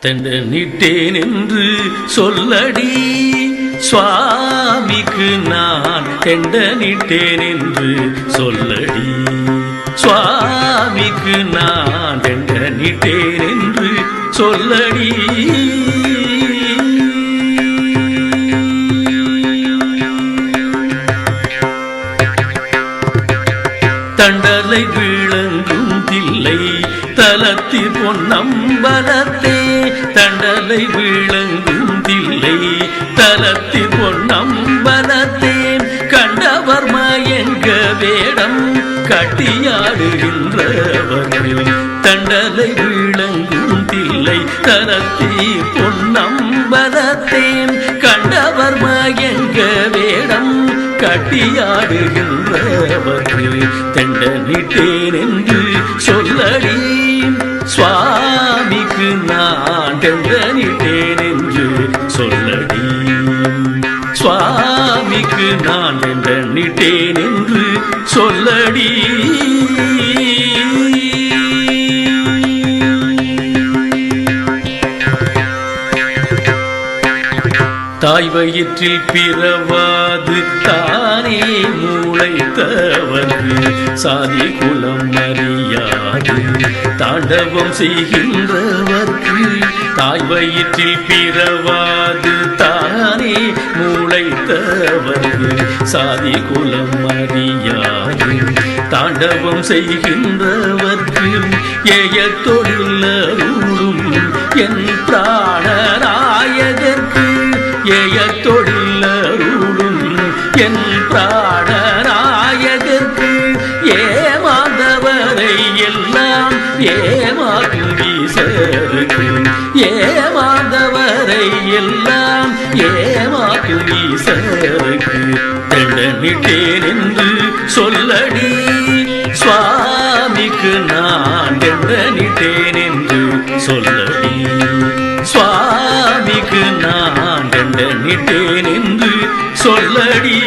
தண்டனிட்டேன் என்று சொல்லடி சுவாமிக்கு நான் தண்டனிட்டேன் என்று சொல்லடி சுவாமிக்கு நான் தண்டனிட்டேன் என்று சொல்லடி தண்டலை விளங்கும் தில்லை தலத்தி பொன்னம்பலத்தே தண்டலை விளங்கும் தில்லை தலத்தி பொன்னம்பலத்தே கண்டவர் மயங்க வேடம் கட்டியாடுகின்றவர்கள் தண்டலை விளங்கும் தில்லை தலத்தி பொன்னம்பலத்தே கண்டவர் மயங்க வேடம் கட்டியாடுகின்றவர்கள் தண்டனிட்டேன் என்று சொல்லடி சுவாமிக்கு நான் தண்டனிட்டேன் என்று சொல்லடி சுவாமிக்கு நான் தண்டனிட்டேன் என்று சொல்லடி தாய் வயிற்றில் பிறவாது தானே மூளைத்தவர்க்கு சாதி குலம் அறியாது தாண்டவம் செய்கின்றவர்க்கு தாய் வயிற்றில் பிறவாது தானே மூளைத்தவர்க்கு சாதி குலம் அறியாது தாண்டவம் செய்கின்றவர்க்கு ஏய தொழிலருளும் என் பிராணநாயகர்க்கு ஏய தொழிலருளும் என் பிராணநாயகர்க்கு ஏமாந்தவரை எல்லாம் ஏமாற்றும் ஈசருக்கு ஏமாந்தவரை எல்லாம் ஏமாற்றும் ஈசருக்கு தண்டனிட்டேன் என்று சொல்லடி சுவாமிக்கு நான் தண்டனிட்டேன் என்று சொல்லடி சுவாமிக்கு நான் தண்டனிட்டேன் என்று சொல்லடி